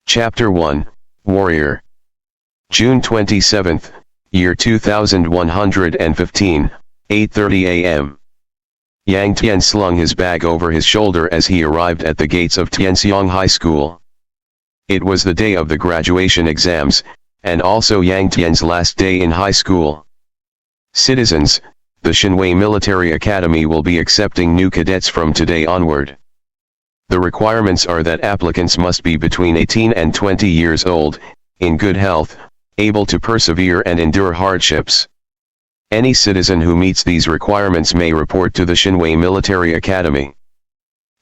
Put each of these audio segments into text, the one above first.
Chapter 1, Warrior. June 27, year 2115, 8:30 a.m. Yang Tian slung his bag over his shoulder as he arrived at the gates of Tianxiang High School. It was the day of the graduation exams, and also Yang Tian's last day in high school. Citizens, the Shenwei Military Academy will be accepting new cadets from today onward. The requirements are that applicants must be between 18 and 20 years old, in good health, able to persevere and endure hardships. Any citizen who meets these requirements may report to the Shenwei Military Academy.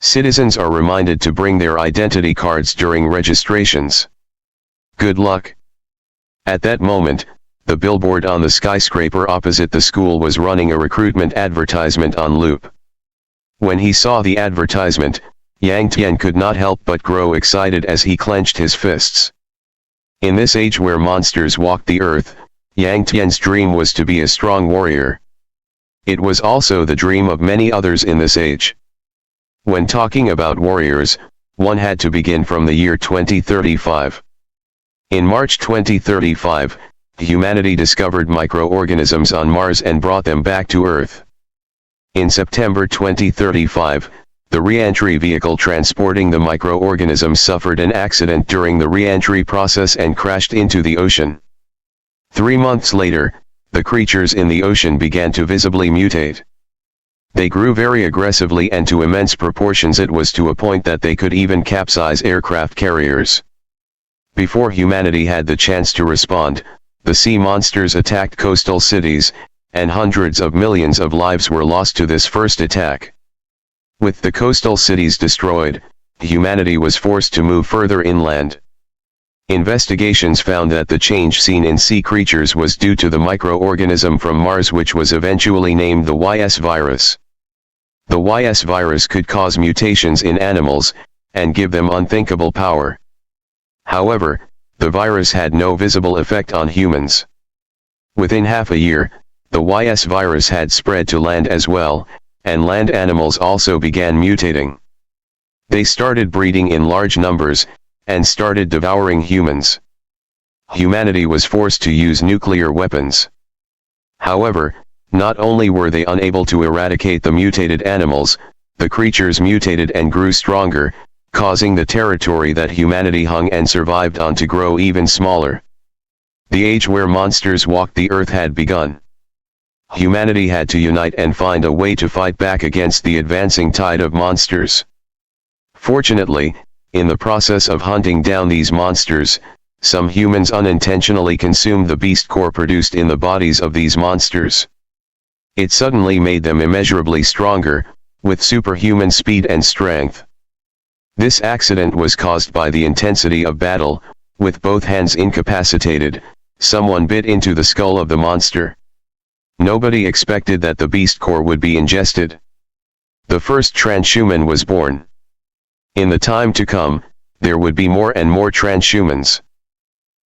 Citizens are reminded to bring their identity cards during registrations. Good luck. At that moment, the billboard on the skyscraper opposite the school was running a recruitment advertisement on loop. When he saw the advertisement, Yang Tian could not help but grow excited as he clenched his fists. In this age where monsters walked the earth, Yang Tian's dream was to be a strong warrior. It was also the dream of many others in this age. When talking about warriors, one had to begin from the year 2035. In March 2035, humanity discovered microorganisms on Mars and brought them back to Earth. In September 2035, the re-entry vehicle transporting the microorganisms suffered an accident during the re-entry process and crashed into the ocean. 3 months later, the creatures in the ocean began to visibly mutate. They grew very aggressively and to immense proportions. It was to a point that they could even capsize aircraft carriers. Before humanity had the chance to respond, the sea monsters attacked coastal cities, and hundreds of millions of lives were lost to this first attack. With the coastal cities destroyed, humanity was forced to move further inland. Investigations found that the change seen in sea creatures was due to the microorganism from Mars, which was eventually named the YS virus. The YS virus could cause mutations in animals, and give them unthinkable power. However, the virus had no visible effect on humans. Within half a year, the YS virus had spread to land as well, and land animals also began mutating. They started breeding in large numbers, and started devouring humans. Humanity was forced to use nuclear weapons. However, not only were they unable to eradicate the mutated animals, the creatures mutated and grew stronger, causing the territory that humanity hung and survived on to grow even smaller. The age where monsters walked the earth had begun. Humanity had to unite and find a way to fight back against the advancing tide of monsters. Fortunately, in the process of hunting down these monsters, some humans unintentionally consumed the beast core produced in the bodies of these monsters. It suddenly made them immeasurably stronger, with superhuman speed and strength. This accident was caused by the intensity of battle. With both hands incapacitated, someone bit into the skull of the monster. Nobody expected that the beast core would be ingested. The first transhuman was born. In the time to come, there would be more and more transhumans.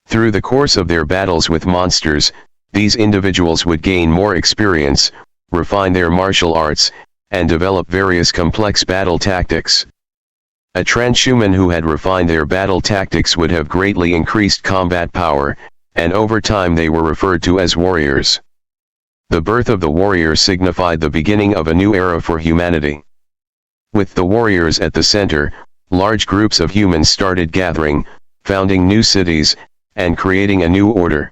Through the course of their battles with monsters, these individuals would gain more experience, refine their martial arts, and develop various complex battle tactics. A transhuman who had refined their battle tactics would have greatly increased combat power, and over time they were referred to as warriors. The birth of the warrior signified the beginning of a new era for humanity. With the warriors at the center, large groups of humans started gathering, founding new cities, and creating a new order.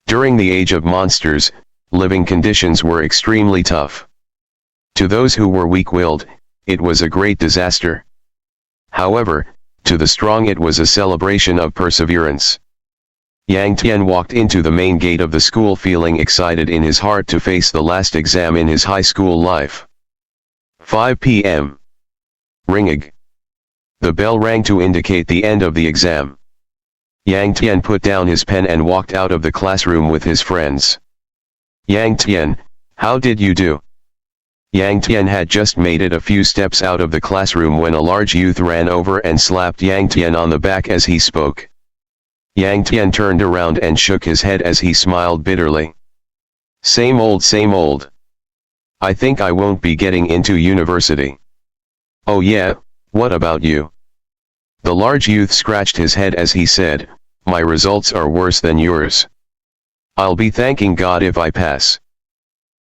During the age of monsters, living conditions were extremely tough. To those who were weak-willed, it was a great disaster. However, to the strong it was a celebration of perseverance. Yang Tian walked into the main gate of the school feeling excited in his heart to face the last exam in his high school life. 5 p.m. Ring-ig. The bell rang to indicate the end of the exam. Yang Tian put down his pen and walked out of the classroom with his friends. Yang Tian, how did you do? Yang Tian had just made it a few steps out of the classroom when a large youth ran over and slapped Yang Tian on the back as he spoke. Yang Tian turned around and shook his head as he smiled bitterly. Same old, same old. I think I won't be getting into university. Oh yeah, what about you? The large youth scratched his head as he said, "My results are worse than yours. I'll be thanking God if I pass."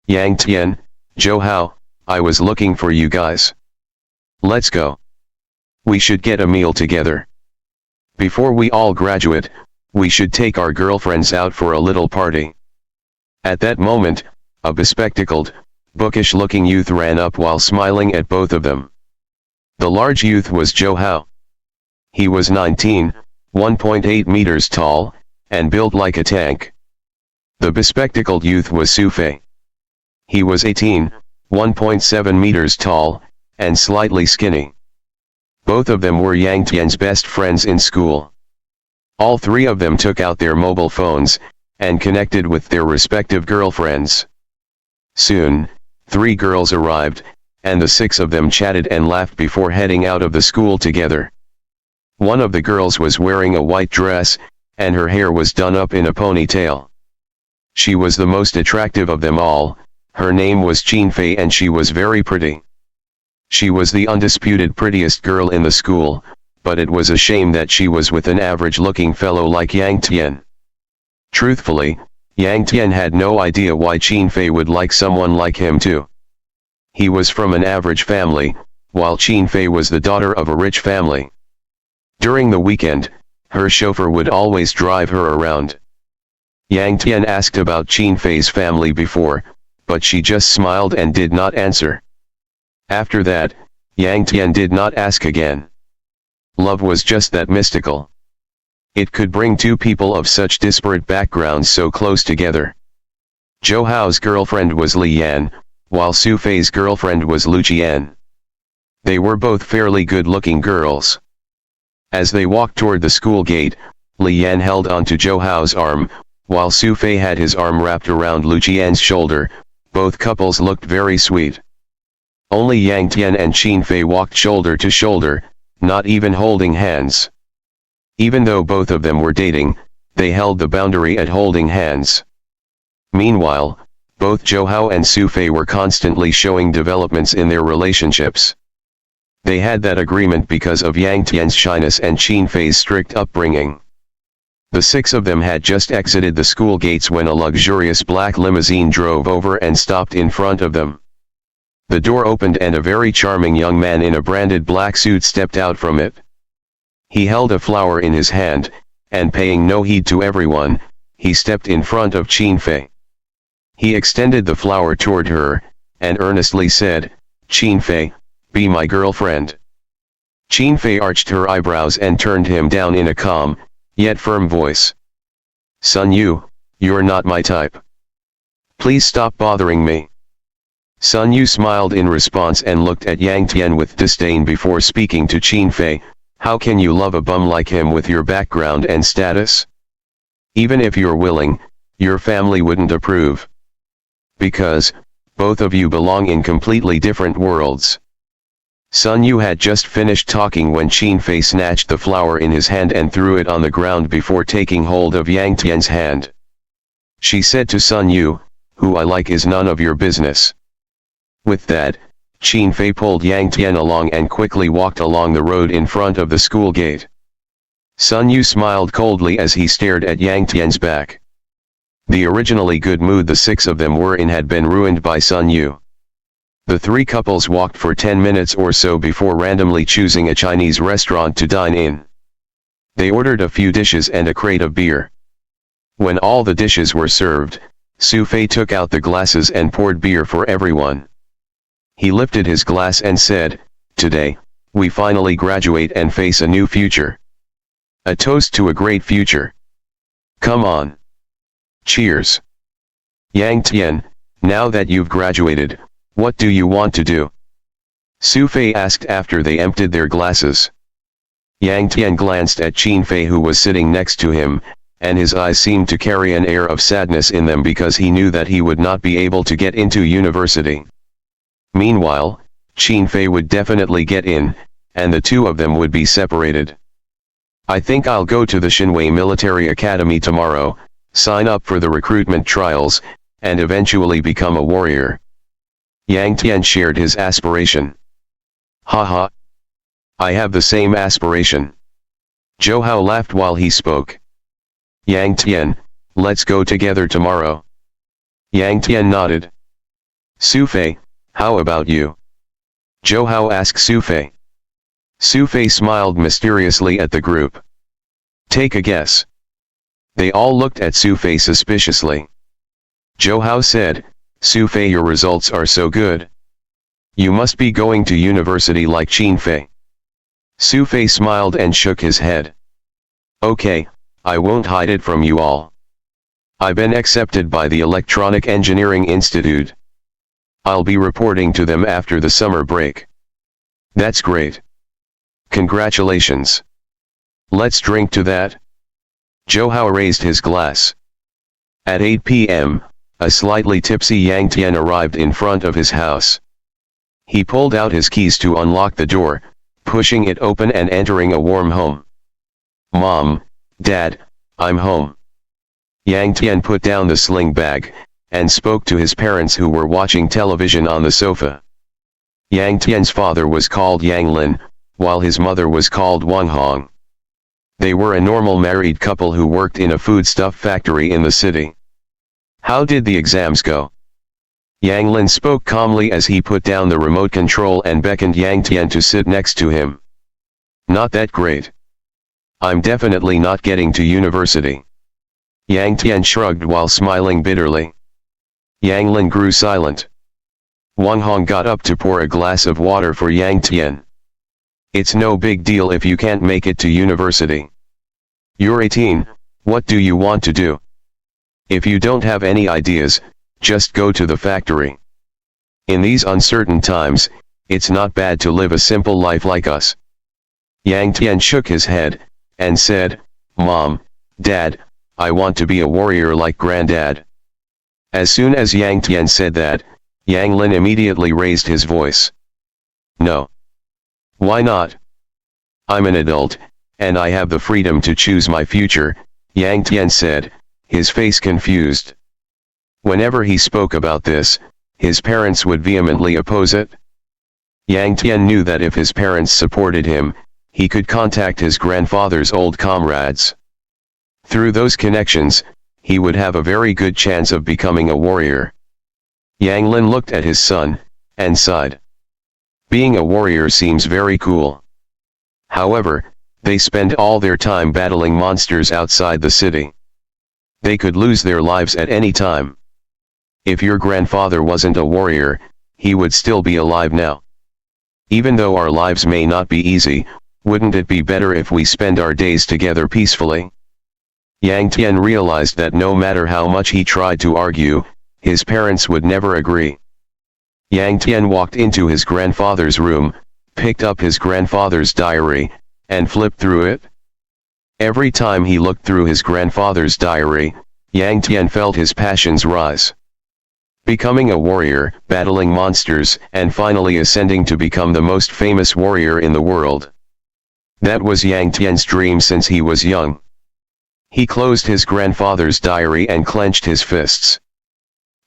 "Yang Tian, Zhou Hao, I was looking for you guys. Let's go. We should get a meal together. Before we all graduate, we should take our girlfriends out for a little party." At that moment, a bespectacled, bookish-looking youth ran up while smiling at both of them. The large youth was Zhou Hao. He was 19, 1.8 meters tall, and built like a tank. The bespectacled youth was Su Fei. He was 18, 1.7 meters tall, and slightly skinny. Both of them were Yang Tian's best friends in school. All three of them took out their mobile phones, and connected with their respective girlfriends. Soon, 3 girls arrived, and the 6 of them chatted and laughed before heading out of the school together. One of the girls was wearing a white dress, and her hair was done up in a ponytail. She was the most attractive of them all. Her name was Qin Fei and she was very pretty. She was the undisputed prettiest girl in the school, but it was a shame that she was with an average-looking fellow like Yang Tian. Truthfully, Yang Tian had no idea why Qin Fei would like someone like him too. He was from an average family, while Qin Fei was the daughter of a rich family. During the weekend, her chauffeur would always drive her around. Yang Tian asked about Qin Fei's family before, but she just smiled and did not answer. After that, Yang Tian did not ask again. Love was just that mystical. It could bring two people of such disparate backgrounds so close together. Zhou Hao's girlfriend was Li Yan, while Su Fei's girlfriend was Lu Qian. They were both fairly good-looking girls. As they walked toward the school gate, Li Yan held onto Zhou Hao's arm, while Su Fei had his arm wrapped around Lu Qian's shoulder. Both couples looked very sweet. Only Yang Tian and Qin Fei walked shoulder to shoulder, not even holding hands. Even though both of them were dating, they held the boundary at holding hands. Meanwhile, both Zhou Hao and Su Fei were constantly showing developments in their relationships. They had that agreement because of Yang Tian's shyness and Qin Fei's strict upbringing. The 6 of them had just exited the school gates when a luxurious black limousine drove over and stopped in front of them. The door opened and a very charming young man in a branded black suit stepped out from it. He held a flower in his hand, and paying no heed to everyone, he stepped in front of Qin Fei. He extended the flower toward her, and earnestly said, "Qin Fei, be my girlfriend." Qin Fei arched her eyebrows and turned him down in a calm, yet firm voice. "Sun Yu, you're not my type. Please stop bothering me." Sun Yu smiled in response and looked at Yang Tian with disdain before speaking to Qin Fei. "How can you love a bum like him with your background and status? Even if you're willing, your family wouldn't approve. Because, both of you belong in completely different worlds." Sun Yu had just finished talking when Qin Fei snatched the flower in his hand and threw it on the ground before taking hold of Yang Tian's hand. She said to Sun Yu, "Who I like is none of your business." With that, Qin Fei pulled Yang Tian along and quickly walked along the road in front of the school gate. Sun Yu smiled coldly as he stared at Yang Tian's back. The originally good mood the 6 of them were in had been ruined by Sun Yu. The 3 couples walked for 10 minutes or so before randomly choosing a Chinese restaurant to dine in. They ordered a few dishes and a crate of beer. When all the dishes were served, Su Fei took out the glasses and poured beer for everyone. He lifted his glass and said, "Today, we finally graduate and face a new future. A toast to a great future. Come on. Cheers." "Yang Tian, now that you've graduated, what do you want to do?" Su Fei asked after they emptied their glasses. Yang Tian glanced at Qin Fei who was sitting next to him, and his eyes seemed to carry an air of sadness in them because he knew that he would not be able to get into university. Meanwhile, Qin Fei would definitely get in, and the 2 of them would be separated. "I think I'll go to the Xinwei Military Academy tomorrow, sign up for the recruitment trials, and eventually become a warrior." Yang Tian shared his aspiration. "Haha. I have the same aspiration. Zhou Hao laughed while he spoke. Yang Tian, let's go together tomorrow. Yang Tian nodded. Su Fei, how about you? Zhou Hao asked Su Fei. Su Fei smiled mysteriously at the group. Take a guess. They all looked at Su Fei suspiciously. Zhou Hao said, Su Fei, your results are so good. You must be going to university like Qin Fei. Su Fei smiled and shook his head. Okay, I won't hide it from you all. I've been accepted by the Electronic Engineering Institute. I'll be reporting to them after the summer break. That's great. Congratulations. Let's drink to that. Zhou Hao raised his glass. At 8 p.m., a slightly tipsy Yang Tian arrived in front of his house. He pulled out his keys to unlock the door, pushing it open and entering a warm home. Mom, Dad, I'm home. Yang Tian put down the sling bag, and spoke to his parents who were watching television on the sofa. Yang Tian's father was called Yang Lin, while his mother was called Wang Hong. They were a normal married couple who worked in a foodstuff factory in the city. How did the exams go? Yang Lin spoke calmly as he put down the remote control and beckoned Yang Tian to sit next to him. Not that great. I'm definitely not getting to university. Yang Tian shrugged while smiling bitterly. Yang Lin grew silent. Wang Hong got up to pour a glass of water for Yang Tian. It's no big deal if you can't make it to university. You're 18, what do you want to do? If you don't have any ideas, just go to the factory. In these uncertain times, it's not bad to live a simple life like us. Yang Tian shook his head, and said, Mom, Dad, I want to be a warrior like Granddad. As soon as Yang Tian said that, Yang Lin immediately raised his voice. No. Why not? I'm an adult, and I have the freedom to choose my future, Yang Tian said, his face confused. Whenever he spoke about this, his parents would vehemently oppose it. Yang Tian knew that if his parents supported him, he could contact his grandfather's old comrades. Through those connections, he would have a very good chance of becoming a warrior. Yang Lin looked at his son, and sighed. Being a warrior seems very cool. However, they spend all their time battling monsters outside the city. They could lose their lives at any time. If your grandfather wasn't a warrior, he would still be alive now. Even though our lives may not be easy, wouldn't it be better if we spend our days together peacefully? Yang Tian realized that no matter how much he tried to argue, his parents would never agree. Yang Tian walked into his grandfather's room, picked up his grandfather's diary, and flipped through it. Every time he looked through his grandfather's diary, Yang Tian felt his passions rise. Becoming a warrior, battling monsters, and finally ascending to become the most famous warrior in the world. That was Yang Tian's dream since he was young. He closed his grandfather's diary and clenched his fists.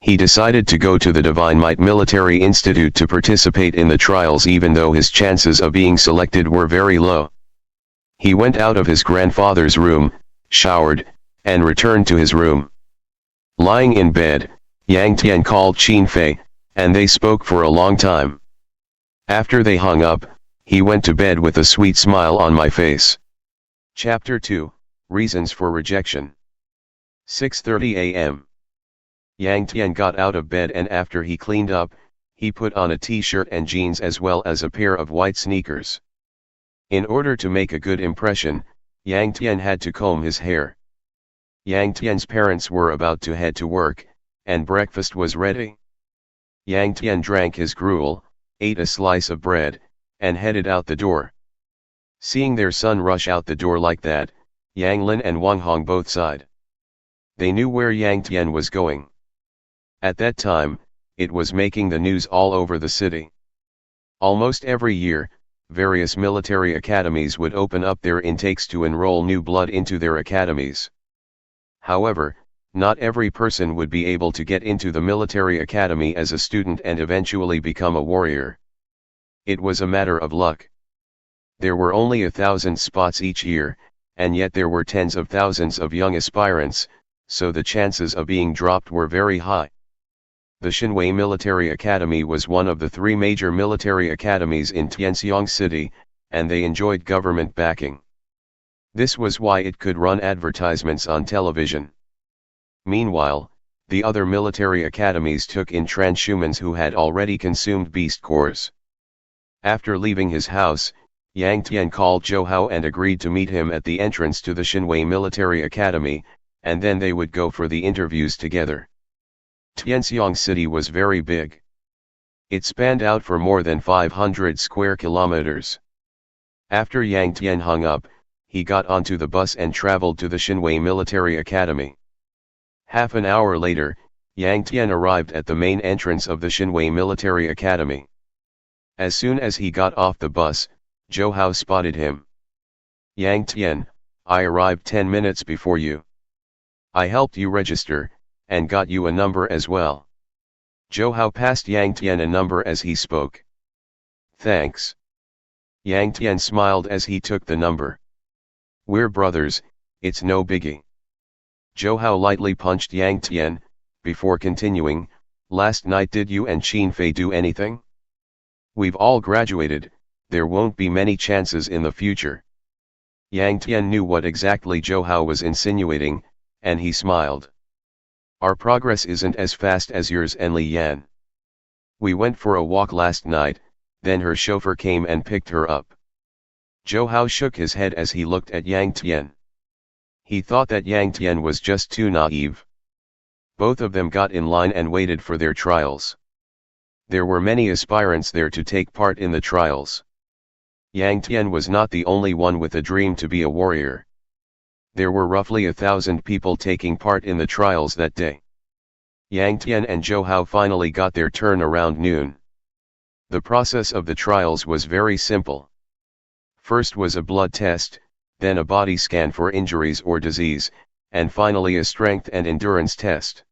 He decided to go to the Divine Might Military Institute to participate in the trials even though his chances of being selected were very low. He went out of his grandfather's room, showered, and returned to his room. Lying in bed, Yang Tian called Qin Fei, and they spoke for a long time. After they hung up, he went to bed with a sweet smile on my face. Chapter 2, Reasons for Rejection. 6:30 a.m. Yang Tian got out of bed and after he cleaned up, he put on a t-shirt and jeans as well as a pair of white sneakers. In order to make a good impression, Yang Tian had to comb his hair. Yang Tian's parents were about to head to work, and breakfast was ready. Yang Tian drank his gruel, ate a slice of bread, and headed out the door. Seeing their son rush out the door like that, Yang Lin and Wang Hong both sighed. They knew where Yang Tian was going. At that time, it was making the news all over the city. Almost every year, various military academies would open up their intakes to enroll new blood into their academies. However, not every person would be able to get into the military academy as a student and eventually become a warrior. It was a matter of luck. There were only 1,000 spots each year, and yet there were tens of thousands of young aspirants, so the chances of being dropped were very high. The Xinhui Military Academy was one of the 3 major military academies in Tianxiang City, and they enjoyed government backing. This was why it could run advertisements on television. Meanwhile, the other military academies took in transhumans who had already consumed beast cores. After leaving his house, Yang Tian called Zhou Hao and agreed to meet him at the entrance to the Xinhui Military Academy, and then they would go for the interviews together. Tianxiang City was very big. It spanned out for more than 500 square kilometers. After Yang Tian hung up, he got onto the bus and traveled to the Xinhui Military Academy. Half an hour later, Yang Tian arrived at the main entrance of the Xinhui Military Academy. As soon as he got off the bus, Zhou Hao spotted him. "Yang Tian, I arrived 10 minutes before you. I helped you register, and got you a number as well." Zhou Hao passed Yang Tian a number as he spoke. "Thanks." Yang Tian smiled as he took the number. "We're brothers, it's no biggie." Zhou Hao lightly punched Yang Tian, before continuing, "Last night did you and Qin Fei do anything? We've all graduated, there won't be many chances in the future." Yang Tian knew what exactly Zhou Hao was insinuating, and he smiled. "Our progress isn't as fast as yours and Li Yan. We went for a walk last night, then her chauffeur came and picked her up." Zhou Hao shook his head as he looked at Yang Tian. He thought that Yang Tian was just too naive. Both of them got in line and waited for their trials. There were many aspirants there to take part in the trials. Yang Tian was not the only one with a dream to be a warrior. There were roughly 1,000 people taking part in the trials that day. Yang Tian and Zhou Hao finally got their turn around noon. The process of the trials was very simple. First was a blood test, then a body scan for injuries or disease, and finally a strength and endurance test.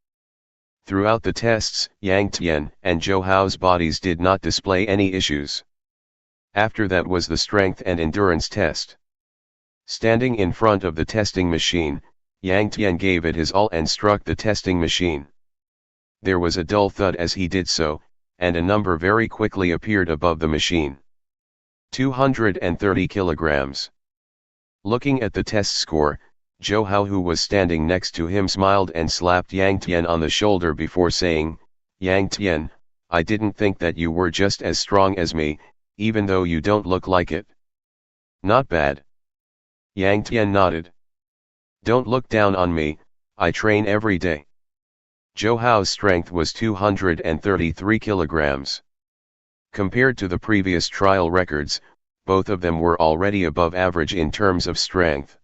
Throughout the tests, Yang Tian and Zhou Hao's bodies did not display any issues. After that was the strength and endurance test. Standing in front of the testing machine, Yang Tian gave it his all and struck the testing machine. There was a dull thud as he did so, and a number very quickly appeared above the machine. 230 kilograms. Looking at the test score, Zhou Hao, who was standing next to him, smiled and slapped Yang Tian on the shoulder before saying, "Yang Tian, I didn't think that you were just as strong as me, even though you don't look like it." "Not bad." Yang Tian nodded. "Don't look down on me, I train every day." Zhou Hao's strength was 233 kilograms. Compared to the previous trial records, both of them were already above average in terms of strength.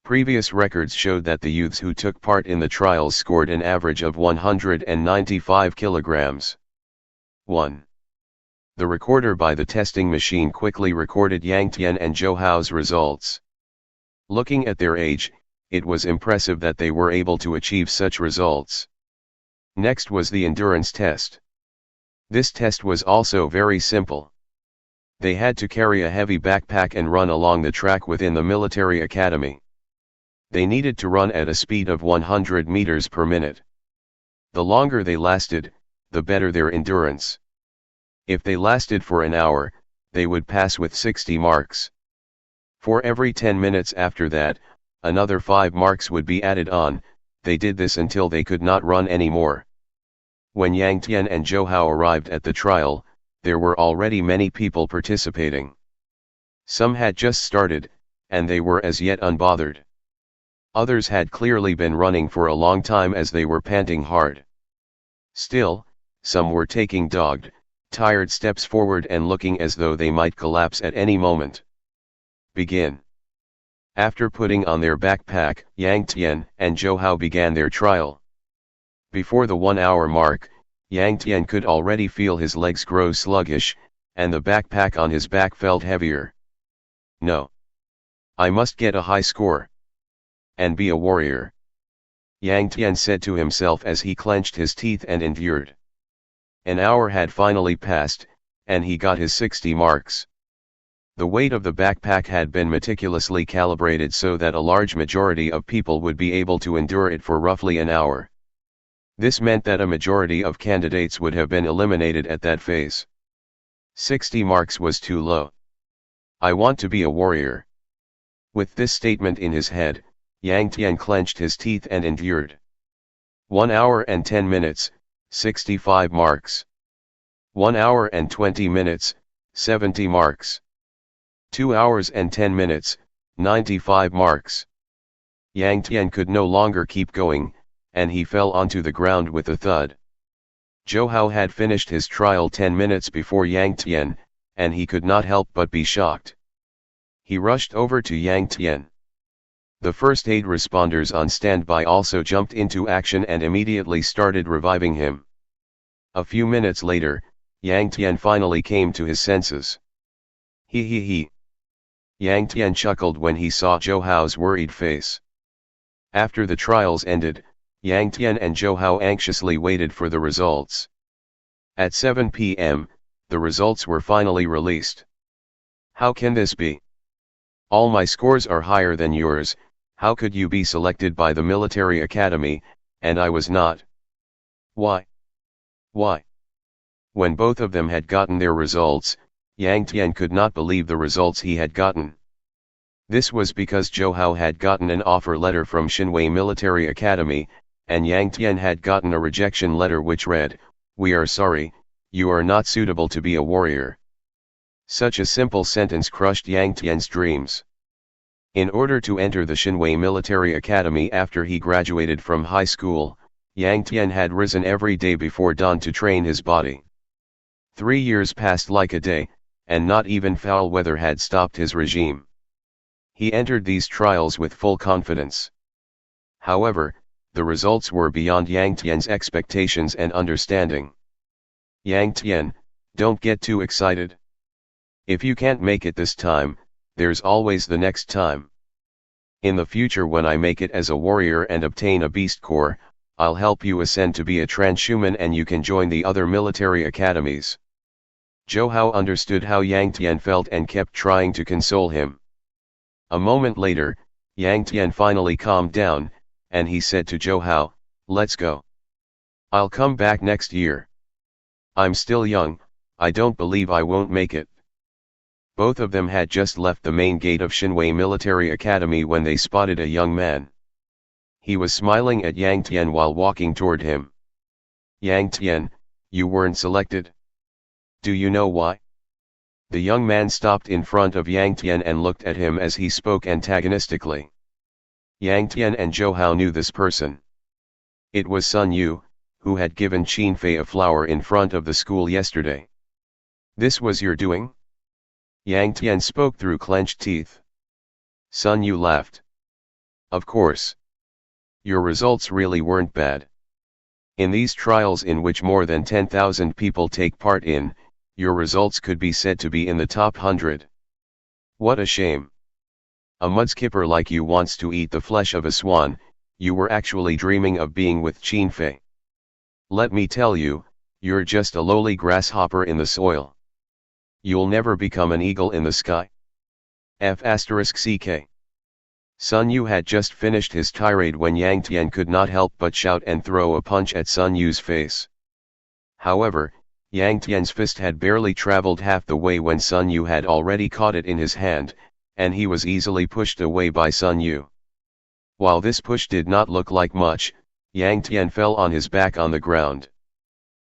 Previous records showed that the youths who took part in the trials scored an average of 195 kilograms. 1. The recorder by the testing machine quickly recorded Yang Tian and Zhou Hao's results. Looking at their age, it was impressive that they were able to achieve such results. Next was the endurance test. This test was also very simple. They had to carry a heavy backpack and run along the track within the military academy. They needed to run at a speed of 100 meters per minute. The longer they lasted, the better their endurance. If they lasted for an hour, they would pass with 60 marks. For every 10 minutes after that, another 5 marks would be added on. They did this until they could not run anymore. When Yang Tian and Zhou Hao arrived at the trial, there were already many people participating. Some had just started, and they were as yet unbothered. Others had clearly been running for a long time as they were panting hard. Still, some were taking dogged, tired steps forward and looking as though they might collapse at any moment. Begin. After putting on their backpack, Yang Tian and Zhou Hao began their trial. Before the 1-hour mark, Yang Tian could already feel his legs grow sluggish, and the backpack on his back felt heavier. "No. I must get a high score. And be a warrior," Yang Tian said to himself as he clenched his teeth and endured. An hour had finally passed, and he got his 60 marks. The weight of the backpack had been meticulously calibrated so that a large majority of people would be able to endure it for roughly an hour. This meant that a majority of candidates would have been eliminated at that phase. 60 marks was too low. I want to be a warrior. With this statement in his head, Yang Tian clenched his teeth and endured. 1 hour and 10 minutes, 65 marks. 1 hour and 20 minutes, 70 marks. 2 hours and 10 minutes, 95 marks. Yang Tian could no longer keep going, and he fell onto the ground with a thud. Zhou Hao had finished his trial 10 minutes before Yang Tian, and he could not help but be shocked. He rushed over to Yang Tian. The first aid responders on standby also jumped into action and immediately started reviving him. A few minutes later, Yang Tian finally came to his senses. He. Yang Tian chuckled when he saw Zhou Hao's worried face. After the trials ended, Yang Tian and Zhou Hao anxiously waited for the results. At 7 p.m., the results were finally released. How can this be? All my scores are higher than yours. How could you be selected by the military academy, and I was not? Why? When both of them had gotten their results, Yang Tian could not believe the results he had gotten. This was because Zhou Hao had gotten an offer letter from Xinwei Military Academy, and Yang Tian had gotten a rejection letter which read, "We are sorry, you are not suitable to be a warrior." Such a simple sentence crushed Yang Tian's dreams. In order to enter the Xinwei Military Academy after he graduated from high school, Yang Tian had risen every day before dawn to train his body. 3 years passed like a day, and not even foul weather had stopped his regime. He entered these trials with full confidence. However, the results were beyond Yang Tian's expectations and understanding. Yang Tian, don't get too excited. If you can't make it this time, there's always the next time. In the future when I make it as a warrior and obtain a beast core, I'll help you ascend to be a transhuman and you can join the other military academies. Zhou Hao understood how Yang Tian felt and kept trying to console him. A moment later, Yang Tian finally calmed down, and he said to Zhou Hao, "Let's go. I'll come back next year. I'm still young, I don't believe I won't make it." Both of them had just left the main gate of Xinwei Military Academy when they spotted a young man. He was smiling at Yang Tian while walking toward him. "Yang Tian, you weren't selected. Do you know why?" The young man stopped in front of Yang Tian and looked at him as he spoke antagonistically. Yang Tian and Zhou Hao knew this person. It was Sun Yu, who had given Qin Fei a flower in front of the school yesterday. "This was your doing?" Yang Tian spoke through clenched teeth. Sun Yu laughed. "Of course. Your results really weren't bad. In these trials in which more than 10,000 people take part in, your results could be said to be in the top 100. What a shame. A mudskipper like you wants to eat the flesh of a swan, you were actually dreaming of being with Qin Fei. Let me tell you, you're just a lowly grasshopper in the soil. You'll never become an eagle in the sky. F***ck. Sun Yu had just finished his tirade when Yang Tian could not help but shout and throw a punch at Sun Yu's face. However, Yang Tian's fist had barely traveled half the way when Sun Yu had already caught it in his hand, and he was easily pushed away by Sun Yu. While this push did not look like much, Yang Tian fell on his back on the ground.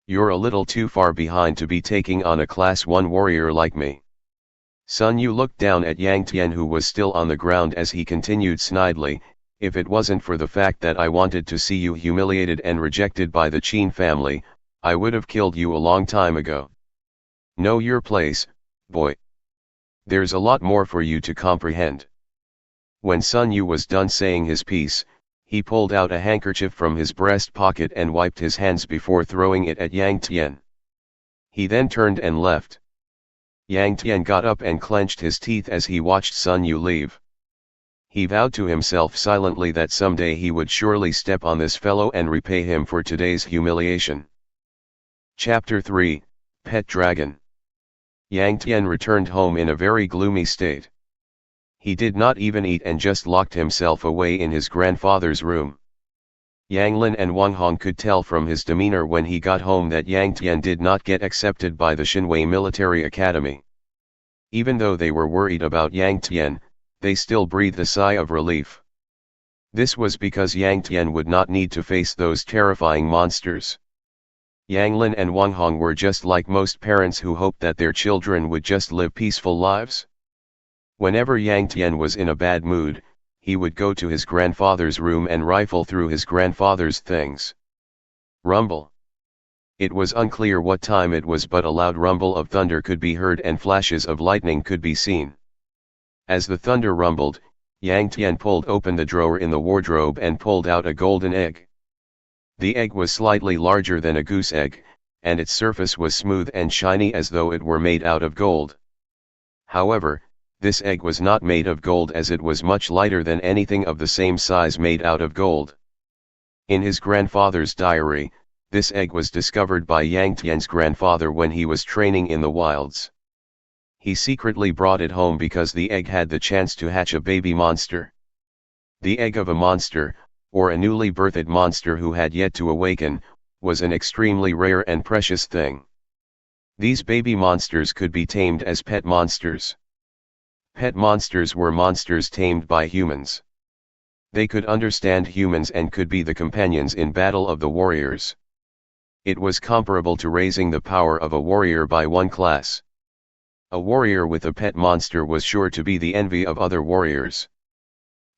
"You're a little too far behind to be taking on a Class 1 warrior like me." Sun Yu looked down at Yang Tian who was still on the ground as he continued snidely, "If it wasn't for the fact that I wanted to see you humiliated and rejected by the Qin family, I would have killed you a long time ago. Know your place, boy. There's a lot more for you to comprehend." When Sun Yu was done saying his piece, he pulled out a handkerchief from his breast pocket and wiped his hands before throwing it at Yang Tian. He then turned and left. Yang Tian got up and clenched his teeth as he watched Sun Yu leave. He vowed to himself silently that someday he would surely step on this fellow and repay him for today's humiliation. Chapter 3, Pet Dragon. Yang Tian returned home in a very gloomy state. He did not even eat and just locked himself away in his grandfather's room. Yang Lin and Wang Hong could tell from his demeanor when he got home that Yang Tian did not get accepted by the Xinwei Military Academy. Even though they were worried about Yang Tian, they still breathed a sigh of relief. This was because Yang Tian would not need to face those terrifying monsters. Yang Lin and Wang Hong were just like most parents who hoped that their children would just live peaceful lives. Whenever Yang Tian was in a bad mood, he would go to his grandfather's room and rifle through his grandfather's things. Rumble. It was unclear what time it was, but a loud rumble of thunder could be heard and flashes of lightning could be seen. As the thunder rumbled, Yang Tian pulled open the drawer in the wardrobe and pulled out a golden egg. The egg was slightly larger than a goose egg, and its surface was smooth and shiny as though it were made out of gold. However, this egg was not made of gold, as it was much lighter than anything of the same size made out of gold. In his grandfather's diary, this egg was discovered by Yang Tian's grandfather when he was training in the wilds. He secretly brought it home because the egg had the chance to hatch a baby monster. The egg of a monster, or a newly birthed monster who had yet to awaken, was an extremely rare and precious thing. These baby monsters could be tamed as pet monsters. Pet monsters were monsters tamed by humans. They could understand humans and could be the companions in battle of the warriors. It was comparable to raising the power of a warrior by one class. A warrior with a pet monster was sure to be the envy of other warriors.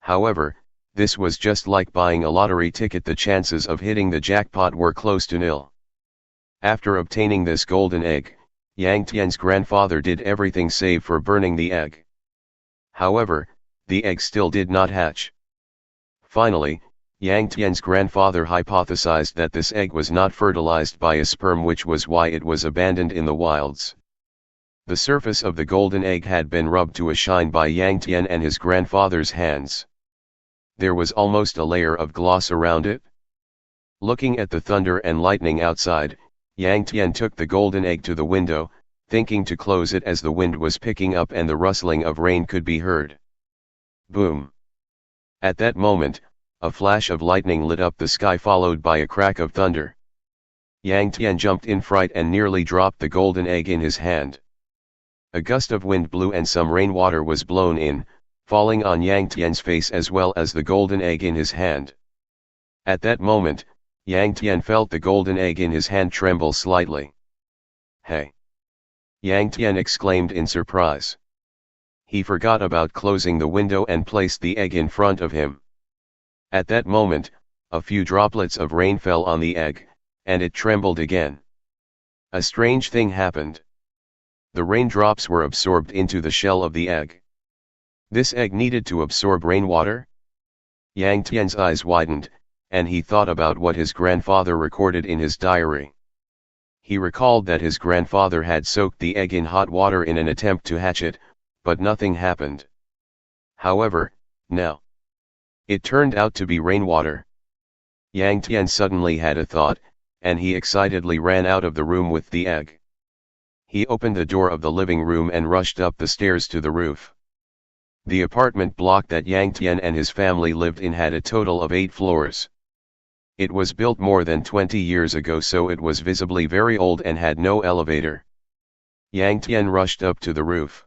However, this was just like buying a lottery ticket. The chances of hitting the jackpot were close to nil. After obtaining this golden egg, Yang Tian's grandfather did everything save for burning the egg. However, the egg still did not hatch. Finally, Yang Tian's grandfather hypothesized that this egg was not fertilized by a sperm, which was why it was abandoned in the wilds. The surface of the golden egg had been rubbed to a shine by Yang Tian and his grandfather's hands. There was almost a layer of gloss around it. Looking at the thunder and lightning outside, Yang Tian took the golden egg to the window, thinking to close it as the wind was picking up and the rustling of rain could be heard. Boom! At that moment, a flash of lightning lit up the sky, followed by a crack of thunder. Yang Tian jumped in fright and nearly dropped the golden egg in his hand. A gust of wind blew and some rainwater was blown in, falling on Yang Tian's face as well as the golden egg in his hand. At that moment, Yang Tian felt the golden egg in his hand tremble slightly. "Hey!" Yang Tian exclaimed in surprise. He forgot about closing the window and placed the egg in front of him. At that moment, a few droplets of rain fell on the egg, and it trembled again. A strange thing happened. The raindrops were absorbed into the shell of the egg. This egg needed to absorb rainwater? Yang Tian's eyes widened, and he thought about what his grandfather recorded in his diary. He recalled that his grandfather had soaked the egg in hot water in an attempt to hatch it, but nothing happened. However, now, it turned out to be rainwater. Yang Tian suddenly had a thought, and he excitedly ran out of the room with the egg. He opened the door of the living room and rushed up the stairs to the roof. The apartment block that Yang Tian and his family lived in had a total of 8 floors. It was built more than 20 years ago, so it was visibly very old and had no elevator. Yang Tian rushed up to the roof.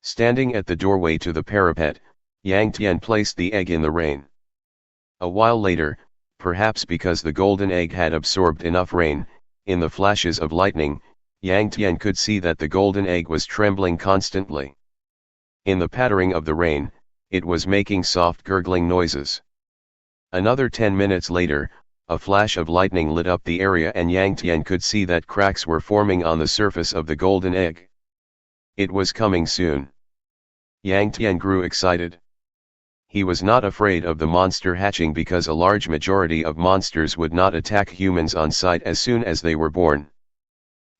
Standing at the doorway to the parapet, Yang Tian placed the egg in the rain. A while later, perhaps because the golden egg had absorbed enough rain, in the flashes of lightning, Yang Tian could see that the golden egg was trembling constantly. In the pattering of the rain, it was making soft gurgling noises. Another 10 minutes later, a flash of lightning lit up the area and Yang Tian could see that cracks were forming on the surface of the golden egg. It was coming soon. Yang Tian grew excited. He was not afraid of the monster hatching because a large majority of monsters would not attack humans on sight as soon as they were born.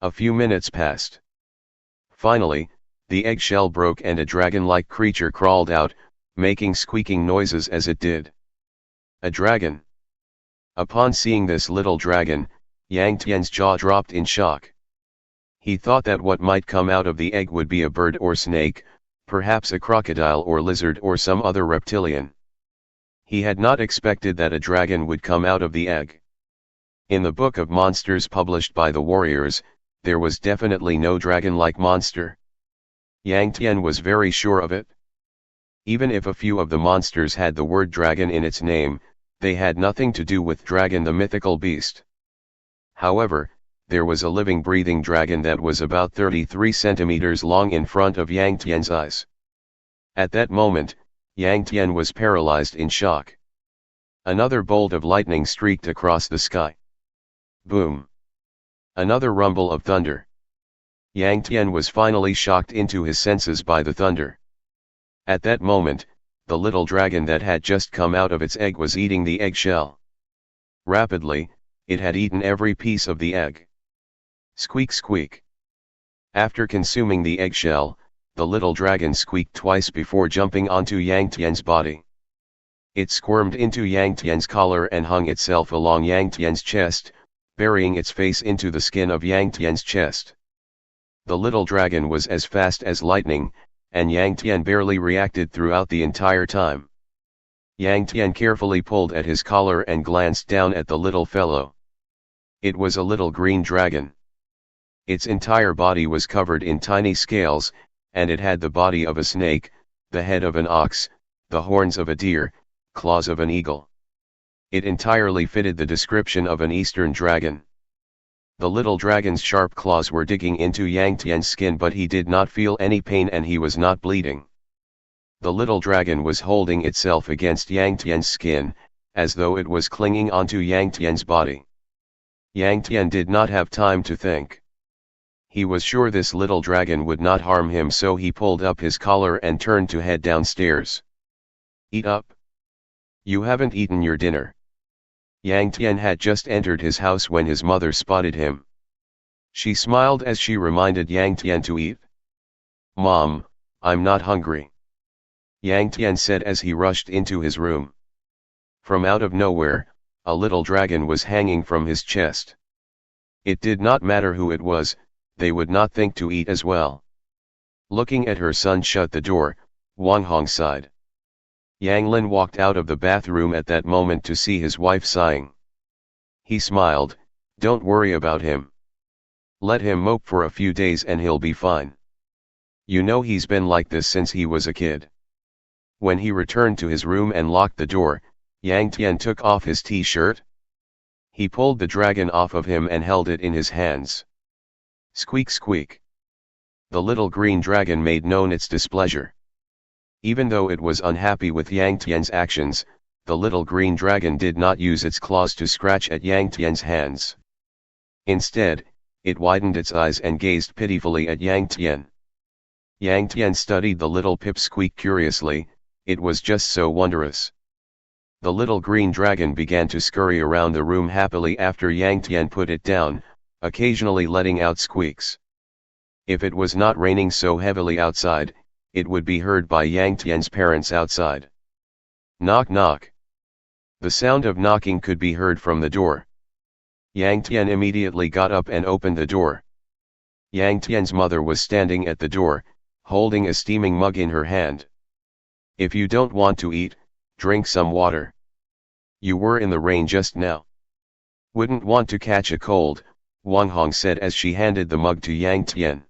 A few minutes passed. Finally, the eggshell broke and a dragon-like creature crawled out, making squeaking noises as it did. A dragon. Upon seeing this little dragon, Yang Tian's jaw dropped in shock. He thought that what might come out of the egg would be a bird or snake, perhaps a crocodile or lizard or some other reptilian. He had not expected that a dragon would come out of the egg. In the book of monsters published by the warriors, there was definitely no dragon-like monster. Yang Tian was very sure of it. Even if a few of the monsters had the word dragon in its name, they had nothing to do with dragon the mythical beast. However, there was a living breathing dragon that was about 33 centimeters long in front of Yang Tian's eyes. At that moment, Yang Tian was paralyzed in shock. Another bolt of lightning streaked across the sky. Boom! Another rumble of thunder. Yang Tian was finally shocked into his senses by the thunder. At that moment, the little dragon that had just come out of its egg was eating the eggshell. Rapidly, it had eaten every piece of the egg. Squeak squeak. After consuming the eggshell, the little dragon squeaked twice before jumping onto Yang Tian's body. It squirmed into Yang Tian's collar and hung itself along Yang Tian's chest, burying its face into the skin of Yang Tian's chest. The little dragon was as fast as lightning, and Yang Tian barely reacted throughout the entire time. Yang Tian carefully pulled at his collar and glanced down at the little fellow. It was a little green dragon. Its entire body was covered in tiny scales, and it had the body of a snake, the head of an ox, the horns of a deer, claws of an eagle. It entirely fitted the description of an eastern dragon. The little dragon's sharp claws were digging into Yang Tian's skin, but he did not feel any pain and he was not bleeding. The little dragon was holding itself against Yang Tian's skin, as though it was clinging onto Yang Tian's body. Yang Tian did not have time to think. He was sure this little dragon would not harm him, so he pulled up his collar and turned to head downstairs. Eat up. You haven't eaten your dinner. Yang Tian had just entered his house when his mother spotted him. She smiled as she reminded Yang Tian to eat. Mom, I'm not hungry. Yang Tian said as he rushed into his room. From out of nowhere, a little dragon was hanging from his chest. It did not matter who it was, they would not think to eat as well. Looking at her son shut the door, Wang Hong sighed. Yang Lin walked out of the bathroom at that moment to see his wife sighing. He smiled, don't worry about him. Let him mope for a few days and he'll be fine. You know he's been like this since he was a kid. When he returned to his room and locked the door, Yang Tian took off his t-shirt. He pulled the dragon off of him and held it in his hands. Squeak squeak. The little green dragon made known its displeasure. Even though it was unhappy with Yang Tian's actions, the little green dragon did not use its claws to scratch at Yang Tian's hands. Instead, it widened its eyes and gazed pitifully at Yang Tian. Yang Tian studied the little pipsqueak curiously, it was just so wondrous. The little green dragon began to scurry around the room happily after Yang Tian put it down, occasionally letting out squeaks. If it was not raining so heavily outside, it would be heard by Yang Tian's parents outside. Knock knock. The sound of knocking could be heard from the door. Yang Tian immediately got up and opened the door. Yang Tian's mother was standing at the door, holding a steaming mug in her hand. If you don't want to eat, drink some water. You were in the rain just now. Wouldn't want to catch a cold, Wang Hong said as she handed the mug to Yang Tian.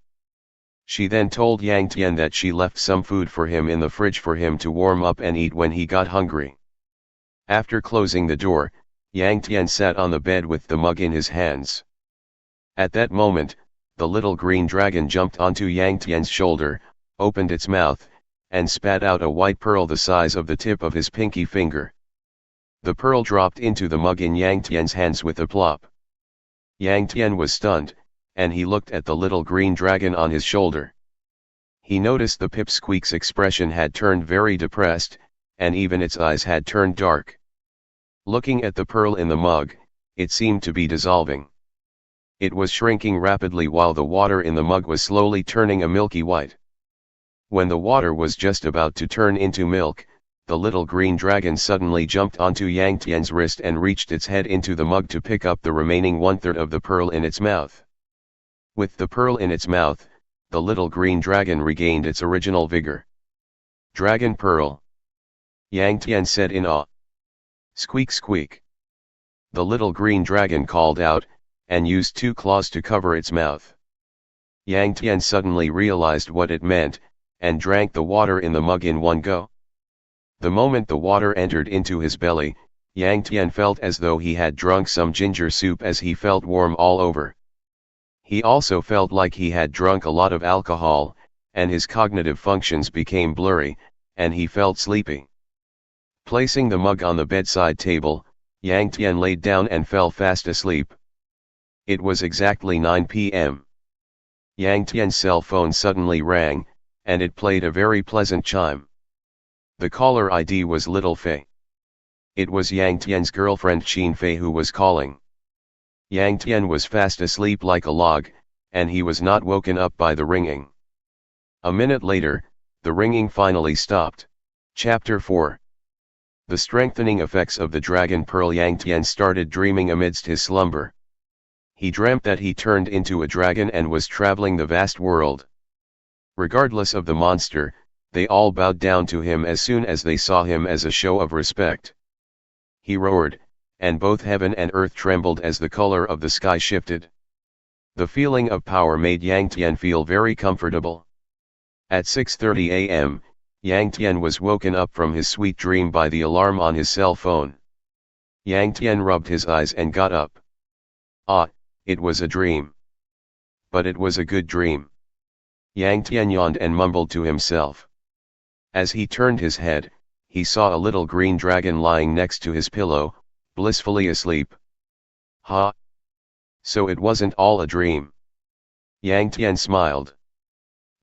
She then told Yang Tian that she left some food for him in the fridge for him to warm up and eat when he got hungry. After closing the door, Yang Tian sat on the bed with the mug in his hands. At that moment, the little green dragon jumped onto Yang Tian's shoulder, opened its mouth, and spat out a white pearl the size of the tip of his pinky finger. The pearl dropped into the mug in Yang Tian's hands with a plop. Yang Tian was stunned, and he looked at the little green dragon on his shoulder. He noticed the pipsqueak's expression had turned very depressed, and even its eyes had turned dark. Looking at the pearl in the mug, it seemed to be dissolving. It was shrinking rapidly while the water in the mug was slowly turning a milky white. When the water was just about to turn into milk, the little green dragon suddenly jumped onto Yang Tian's wrist and reached its head into the mug to pick up the remaining one-third of the pearl in its mouth. With the pearl in its mouth, the little green dragon regained its original vigor. Dragon pearl. Yang Tian said in awe. Squeak squeak. The little green dragon called out, and used 2 claws to cover its mouth. Yang Tian suddenly realized what it meant, and drank the water in the mug in one go. The moment the water entered into his belly, Yang Tian felt as though he had drunk some ginger soup as he felt warm all over. He also felt like he had drunk a lot of alcohol, and his cognitive functions became blurry, and he felt sleepy. Placing the mug on the bedside table, Yang Tian laid down and fell fast asleep. It was exactly 9 p.m. Yang Tian's cell phone suddenly rang, and it played a very pleasant chime. The caller ID was Little Fei. It was Yang Tian's girlfriend Qin Fei who was calling. Yang Tian was fast asleep like a log, and he was not woken up by the ringing. A minute later, the ringing finally stopped. Chapter 4. The strengthening effects of the dragon pearl. Yang Tian started dreaming amidst his slumber. He dreamt that he turned into a dragon and was traveling the vast world. Regardless of the monster, they all bowed down to him as soon as they saw him as a show of respect. He roared, and both heaven and earth trembled as the color of the sky shifted. The feeling of power made Yang Tian feel very comfortable. At 6:30 a.m., Yang Tian was woken up from his sweet dream by the alarm on his cell phone. Yang Tian rubbed his eyes and got up. Ah, it was a dream. But it was a good dream. Yang Tian yawned and mumbled to himself. As he turned his head, he saw a little green dragon lying next to his pillow, blissfully asleep. Ha! So it wasn't all a dream. Yang Tian smiled.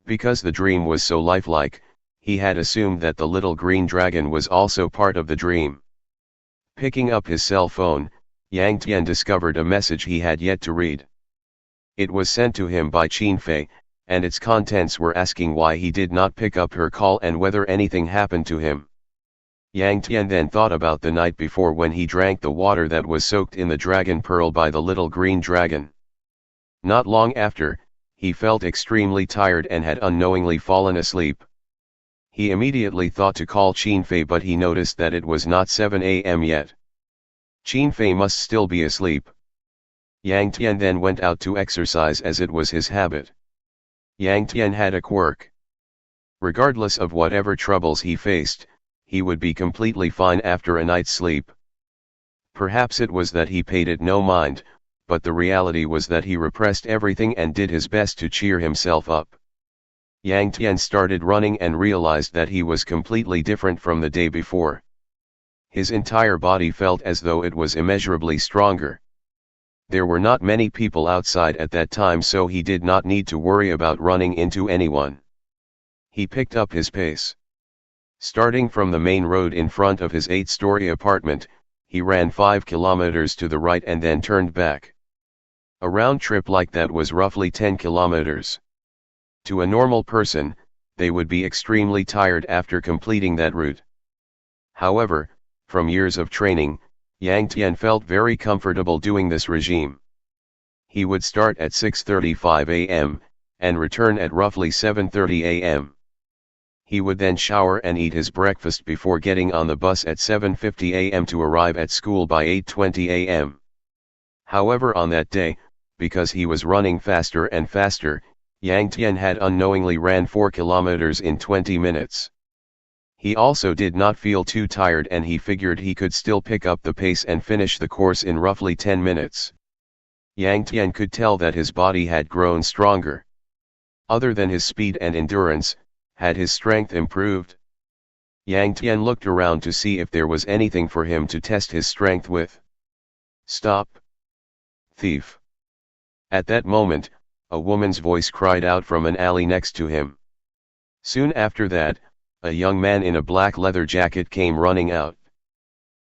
Because the dream was so lifelike, he had assumed that the little green dragon was also part of the dream. Picking up his cell phone, Yang Tian discovered a message he had yet to read. It was sent to him by Qin Fei, and its contents were asking why he did not pick up her call and whether anything happened to him. Yang Tian then thought about the night before when he drank the water that was soaked in the dragon pearl by the little green dragon. Not long after, he felt extremely tired and had unknowingly fallen asleep. He immediately thought to call Qin Fei, but he noticed that it was not 7 a.m. yet. Qin Fei must still be asleep. Yang Tian then went out to exercise as it was his habit. Yang Tian had a quirk. Regardless of whatever troubles he faced, he would be completely fine after a night's sleep. Perhaps it was that he paid it no mind, but the reality was that he repressed everything and did his best to cheer himself up. Yang Tian started running and realized that he was completely different from the day before. His entire body felt as though it was immeasurably stronger. There were not many people outside at that time, so he did not need to worry about running into anyone. He picked up his pace. Starting from the main road in front of his 8-story apartment, he ran 5 kilometers to the right and then turned back. A round trip like that was roughly 10 kilometers. To a normal person, they would be extremely tired after completing that route. However, from years of training, Yang Tian felt very comfortable doing this regime. He would start at 6:35 a.m., and return at roughly 7:30 a.m. He would then shower and eat his breakfast before getting on the bus at 7:50 a.m. to arrive at school by 8:20 a.m. However, on that day, because he was running faster and faster, Yang Tian had unknowingly ran 4 kilometers in 20 minutes. He also did not feel too tired, and he figured he could still pick up the pace and finish the course in roughly 10 minutes. Yang Tian could tell that his body had grown stronger. Other than his speed and endurance, had his strength improved? Yang Tian looked around to see if there was anything for him to test his strength with. Stop! Thief! At that moment, a woman's voice cried out from an alley next to him. Soon after that, a young man in a black leather jacket came running out.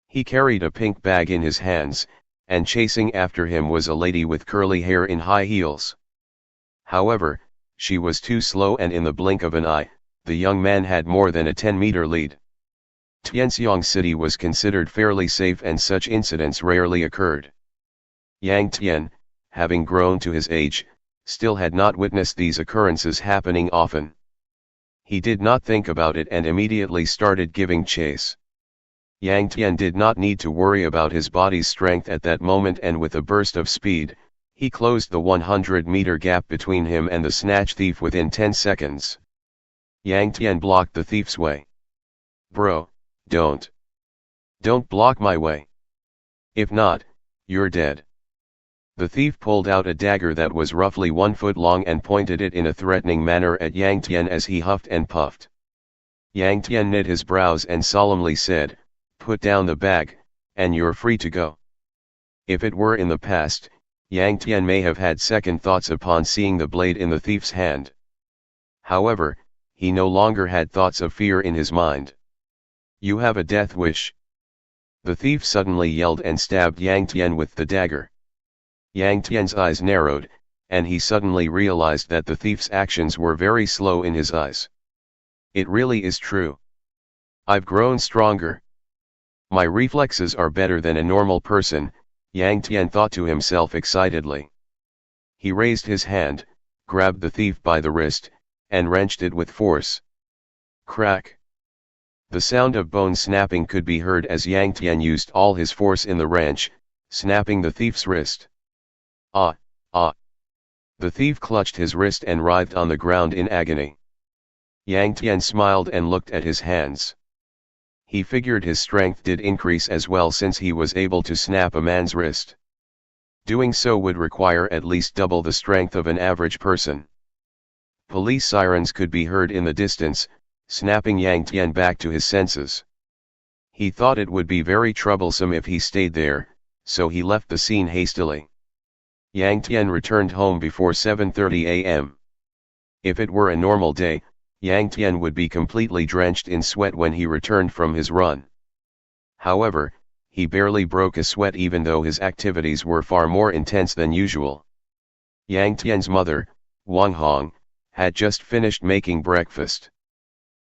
He carried a pink bag in his hands, and chasing after him was a lady with curly hair in high heels. However, she was too slow, and in the blink of an eye, the young man had more than a 10-meter lead. Tianxiang City was considered fairly safe, and such incidents rarely occurred. Yang Tian, having grown to his age, still had not witnessed these occurrences happening often. He did not think about it and immediately started giving chase. Yang Tian did not need to worry about his body's strength at that moment, and with a burst of speed, he closed the 100-meter gap between him and the snatch thief within 10 seconds. Yang Tian blocked the thief's way. "Bro, don't block my way. If not, you're dead." The thief pulled out a dagger that was roughly 1 foot long and pointed it in a threatening manner at Yang Tian as he huffed and puffed. Yang Tian knit his brows and solemnly said, "Put down the bag, and you're free to go." If it were in the past, Yang Tian may have had second thoughts upon seeing the blade in the thief's hand. However, he no longer had thoughts of fear in his mind. "You have a death wish." The thief suddenly yelled and stabbed Yang Tian with the dagger. Yang Tian's eyes narrowed, and he suddenly realized that the thief's actions were very slow in his eyes. It really is true. I've grown stronger. My reflexes are better than a normal person, Yang Tian thought to himself excitedly. He raised his hand, grabbed the thief by the wrist, and wrenched it with force. Crack! The sound of bone snapping could be heard as Yang Tian used all his force in the wrench, snapping the thief's wrist. Ah, ah! The thief clutched his wrist and writhed on the ground in agony. Yang Tian smiled and looked at his hands. He figured his strength did increase as well, since he was able to snap a man's wrist. Doing so would require at least double the strength of an average person. Police sirens could be heard in the distance, snapping Yang Tian back to his senses. He thought it would be very troublesome if he stayed there, so he left the scene hastily. Yang Tian returned home before 7:30 a.m. If it were a normal day, Yang Tian would be completely drenched in sweat when he returned from his run. However, he barely broke a sweat even though his activities were far more intense than usual. Yang Tian's mother, Wang Hong, had just finished making breakfast.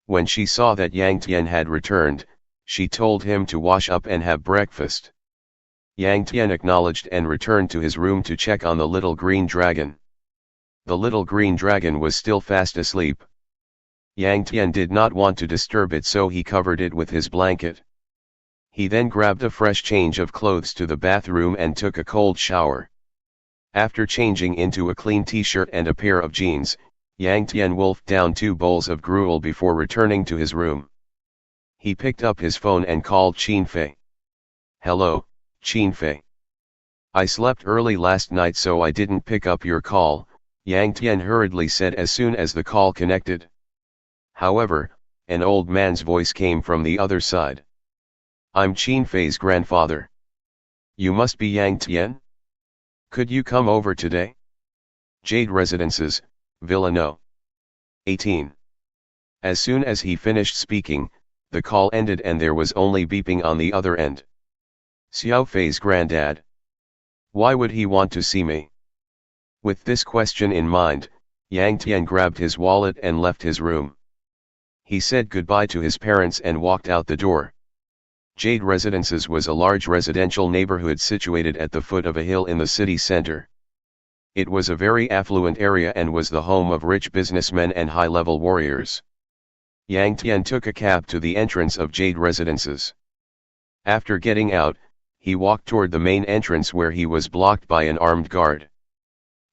When she saw that Yang Tian had returned, she told him to wash up and have breakfast. Yang Tian acknowledged and returned to his room to check on the little green dragon. The little green dragon was still fast asleep. Yang Tian did not want to disturb it, so he covered it with his blanket. He then grabbed a fresh change of clothes to the bathroom and took a cold shower. After changing into a clean t-shirt and a pair of jeans, Yang Tian wolfed down 2 bowls of gruel before returning to his room. He picked up his phone and called Qin Fei. "Hello, Qin Fei. I slept early last night, so I didn't pick up your call," Yang Tian hurriedly said as soon as the call connected. However, an old man's voice came from the other side. "I'm Qin Fei's grandfather. You must be Yang Tian? Could you come over today? Jade Residences, Villa No. 18. As soon as he finished speaking, the call ended and there was only beeping on the other end. Xiao Fei's granddad. Why would he want to see me? With this question in mind, Yang Tian grabbed his wallet and left his room. He said goodbye to his parents and walked out the door. Jade Residences was a large residential neighborhood situated at the foot of a hill in the city center. It was a very affluent area and was the home of rich businessmen and high-level warriors. Yang Tian took a cab to the entrance of Jade Residences. After getting out, he walked toward the main entrance where he was blocked by an armed guard.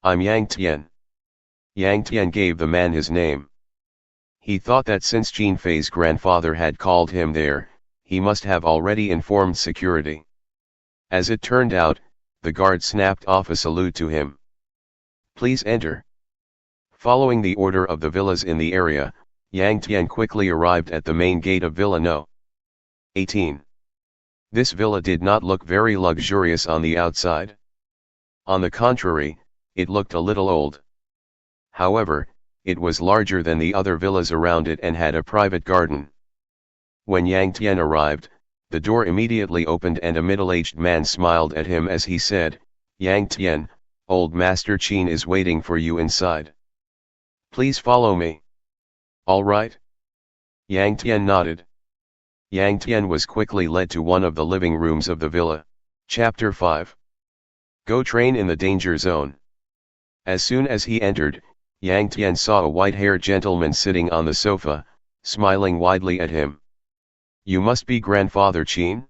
"I'm Yang Tian." Yang Tian gave the man his name. He thought that since Qin Fei's grandfather had called him there, he must have already informed security. As it turned out, the guard snapped off a salute to him. "Please enter." Following the order of the villas in the area, Yang Tian quickly arrived at the main gate of Villa No. 18. This villa did not look very luxurious on the outside. On the contrary, it looked a little old. However, it was larger than the other villas around it and had a private garden. When Yang Tian arrived, the door immediately opened and a middle-aged man smiled at him as he said, "Yang Tian, old Master Qin is waiting for you inside. Please follow me." "All right." Yang Tian nodded. Yang Tian was quickly led to one of the living rooms of the villa. Chapter 5. Go train in the danger zone. As soon as he entered, Yang Tian saw a white-haired gentleman sitting on the sofa, smiling widely at him. "You must be Grandfather Qin?"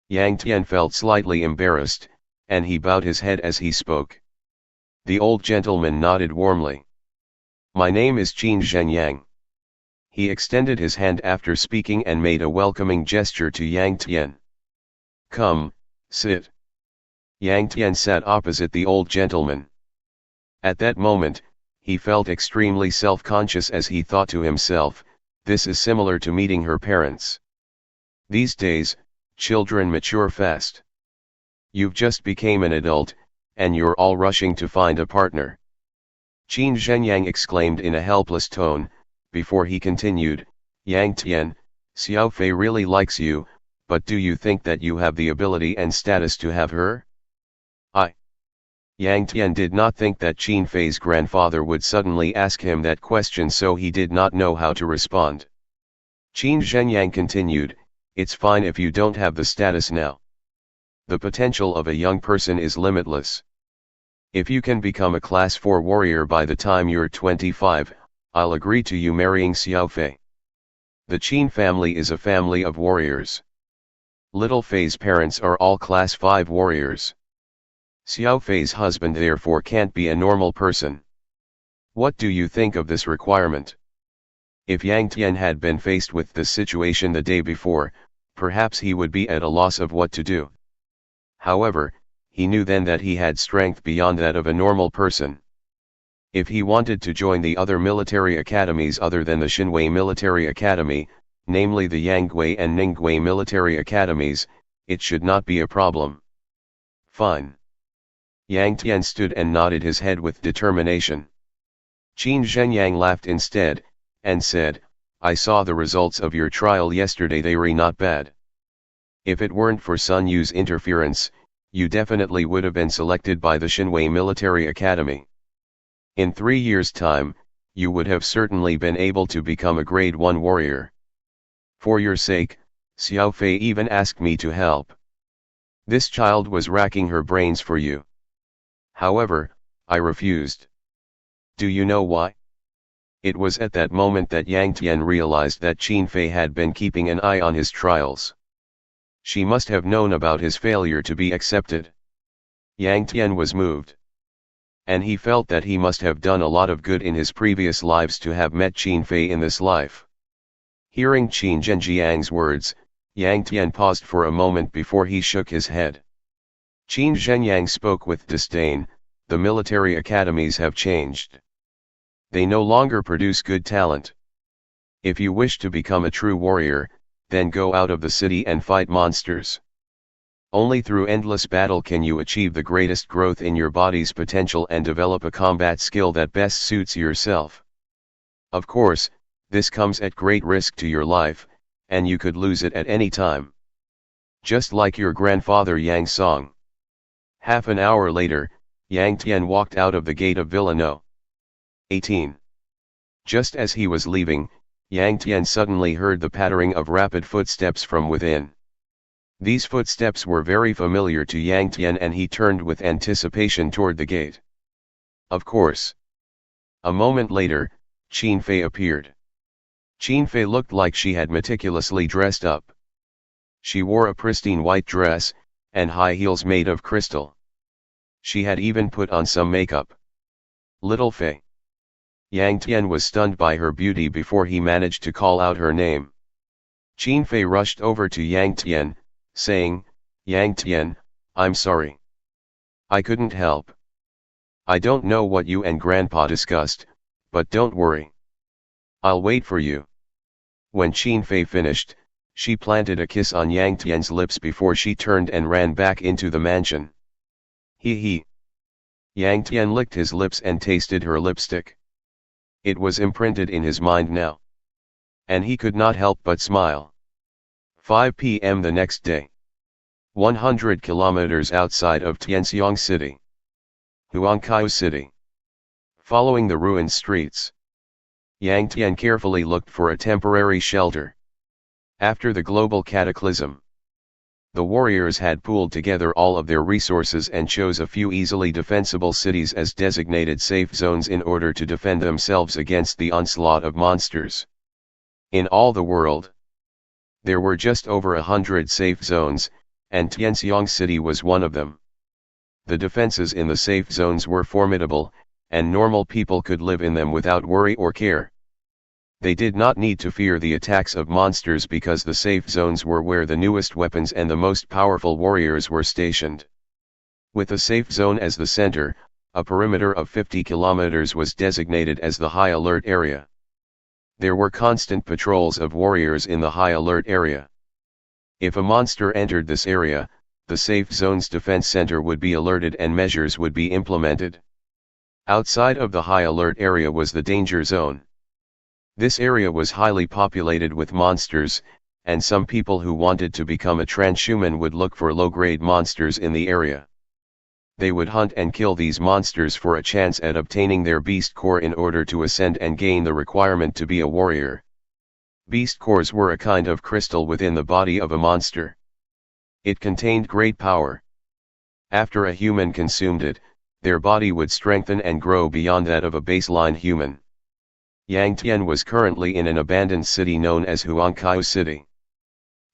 Yang Tian felt slightly embarrassed, and he bowed his head as he spoke. The old gentleman nodded warmly. "My name is Qin Zhenyang." He extended his hand after speaking and made a welcoming gesture to Yang Tian. "Come, sit." Yang Tian sat opposite the old gentleman. At that moment, he felt extremely self-conscious as he thought to himself, "This is similar to meeting her parents. These days, children mature fast. You've just became an adult, and you're all rushing to find a partner." Qin Zhenyang exclaimed in a helpless tone, before he continued, "Yang Tian, Xiao Fei really likes you, but do you think that you have the ability and status to have her?" Yang Tian did not think that Qin Fei's grandfather would suddenly ask him that question, so he did not know how to respond. Qin Zhenyang continued, "It's fine if you don't have the status now. The potential of a young person is limitless. If you can become a class 4 warrior by the time you're 25, I'll agree to you marrying Xiao Fei. The Qin family is a family of warriors. Little Fei's parents are all class 5 warriors. Xiao Fei's husband therefore can't be a normal person. What do you think of this requirement?" If Yang Tian had been faced with this situation the day before, perhaps he would be at a loss of what to do. However, he knew then that he had strength beyond that of a normal person. If he wanted to join the other military academies other than the Xinwei Military Academy, namely the Yangwei and Ningwei Military Academies, it should not be a problem. "Fine." Yang Tian stood and nodded his head with determination. Qin Zhenyang laughed instead, and said, "I saw the results of your trial yesterday, they were not bad. If it weren't for Sun Yu's interference, you definitely would have been selected by the Xinwei Military Academy. In 3 years' time, you would have certainly been able to become a grade 1 warrior. For your sake, Xiao Fei even asked me to help. This child was racking her brains for you. However, I refused. Do you know why?" It was at that moment that Yang Tian realized that Qin Fei had been keeping an eye on his trials. She must have known about his failure to be accepted. Yang Tian was moved. And he felt that he must have done a lot of good in his previous lives to have met Qin Fei in this life. Hearing Qin Zhenjiang's words, Yang Tian paused for a moment before he shook his head. Qin Zhenyang spoke with disdain, "The military academies have changed. They no longer produce good talent. If you wish to become a true warrior, then go out of the city and fight monsters. Only through endless battle can you achieve the greatest growth in your body's potential and develop a combat skill that best suits yourself. Of course, this comes at great risk to your life, and you could lose it at any time. Just like your grandfather Yang Song." Half an hour later, Yang Tian walked out of the gate of Villa No. 18. Just as he was leaving, Yang Tian suddenly heard the pattering of rapid footsteps from within. These footsteps were very familiar to Yang Tian, and he turned with anticipation toward the gate. Of course. A moment later, Qin Fei appeared. Qin Fei looked like she had meticulously dressed up. She wore a pristine white dress, and high heels made of crystal. She had even put on some makeup. "Little Fei." Yang Tian was stunned by her beauty before he managed to call out her name. Qin Fei rushed over to Yang Tian, saying, "Yang Tian, I'm sorry. I couldn't help. I don't know what you and Grandpa discussed, but don't worry. I'll wait for you." When Qin Fei finished, she planted a kiss on Yang Tian's lips before she turned and ran back into the mansion. He. Yang Tian licked his lips and tasted her lipstick. It was imprinted in his mind now. And he could not help but smile. 5 p.m. the next day. 100 kilometers outside of Tianxiang City. Huangqiu City. Following the ruined streets, Yang Tian carefully looked for a temporary shelter. After the global cataclysm, The warriors had pooled together all of their resources and chose a few easily defensible cities as designated safe zones in order to defend themselves against the onslaught of monsters. In all the world, there were just over 100 safe zones, and Tianxiang City was one of them. The defenses in the safe zones were formidable, and normal people could live in them without worry or care. They did not need to fear the attacks of monsters because the safe zones were where the newest weapons and the most powerful warriors were stationed. With the safe zone as the center, a perimeter of 50 kilometers was designated as the high alert area. There were constant patrols of warriors in the high alert area. If a monster entered this area, the safe zone's defense center would be alerted and measures would be implemented. Outside of the high alert area was the danger zone. This area was highly populated with monsters, and some people who wanted to become a transhuman would look for low-grade monsters in the area. They would hunt and kill these monsters for a chance at obtaining their beast core in order to ascend and gain the requirement to be a warrior. Beast cores were a kind of crystal within the body of a monster. It contained great power. After a human consumed it, their body would strengthen and grow beyond that of a baseline human. Yang Tian was currently in an abandoned city known as Huangqiu City.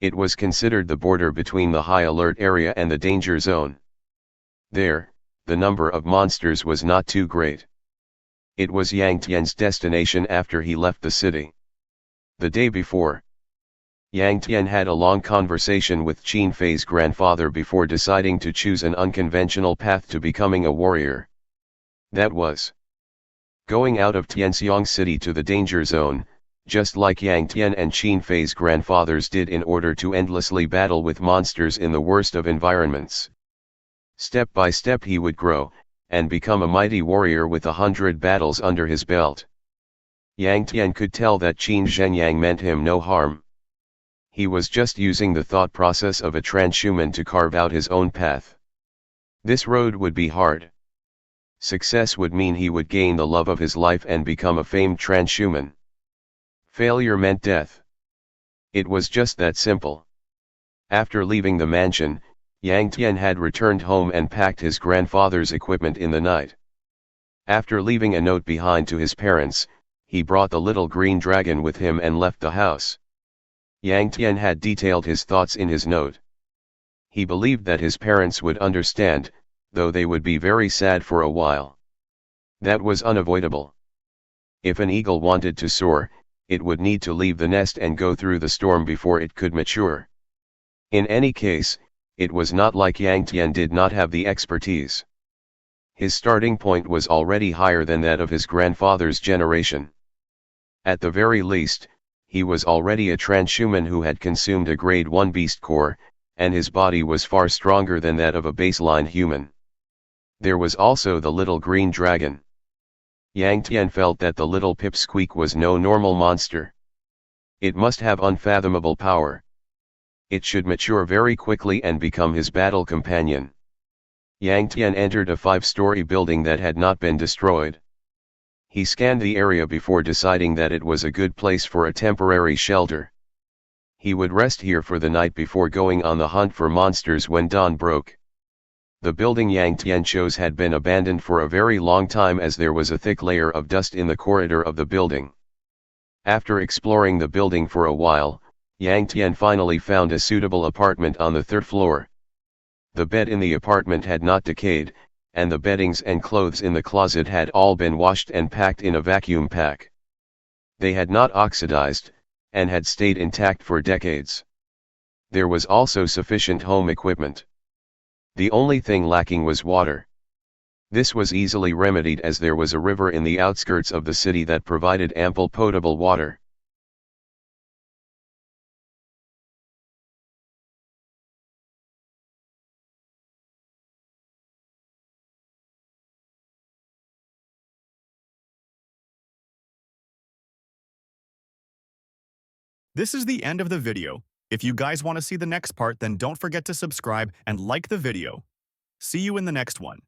It was considered the border between the high alert area and the danger zone. There, the number of monsters was not too great. It was Yang Tian's destination after he left the city. The day before, Yang Tian had a long conversation with Qin Fei's grandfather before deciding to choose an unconventional path to becoming a warrior. That was going out of Tianxiang City to the danger zone, just like Yang Tian and Qin Fei's grandfathers did in order to endlessly battle with monsters in the worst of environments. Step by step he would grow, and become a mighty warrior with 100 battles under his belt. Yang Tian could tell that Qin Zhenyang meant him no harm. He was just using the thought process of a transhuman to carve out his own path. This road would be hard. Success would mean he would gain the love of his life and become a famed transhuman. Failure meant death. It was just that simple. After leaving the mansion, Yang Tian had returned home and packed his grandfather's equipment in the night. After leaving a note behind to his parents, he brought the little green dragon with him and left the house. Yang Tian had detailed his thoughts in his note. He believed that his parents would understand, though they would be very sad for a while. That was unavoidable. If an eagle wanted to soar, it would need to leave the nest and go through the storm before it could mature. In any case, it was not like Yang Tian did not have the expertise. His starting point was already higher than that of his grandfather's generation. At the very least, he was already a transhuman who had consumed a grade 1 beast core, and his body was far stronger than that of a baseline human. There was also the little green dragon. Yang Tian felt that the little pipsqueak was no normal monster. It must have unfathomable power. It should mature very quickly and become his battle companion. Yang Tian entered a 5-story building that had not been destroyed. He scanned the area before deciding that it was a good place for a temporary shelter. He would rest here for the night before going on the hunt for monsters when dawn broke. The building Yang Tian chose had been abandoned for a very long time as there was a thick layer of dust in the corridor of the building. After exploring the building for a while, Yang Tian finally found a suitable apartment on the 3rd floor. The bed in the apartment had not decayed, and the beddings and clothes in the closet had all been washed and packed in a vacuum pack. They had not oxidized, and had stayed intact for decades. There was also sufficient home equipment. The only thing lacking was water. This was easily remedied as there was a river in the outskirts of the city that provided ample potable water. This is the end of the video. If you guys want to see the next part, then don't forget to subscribe and like the video. See you in the next one.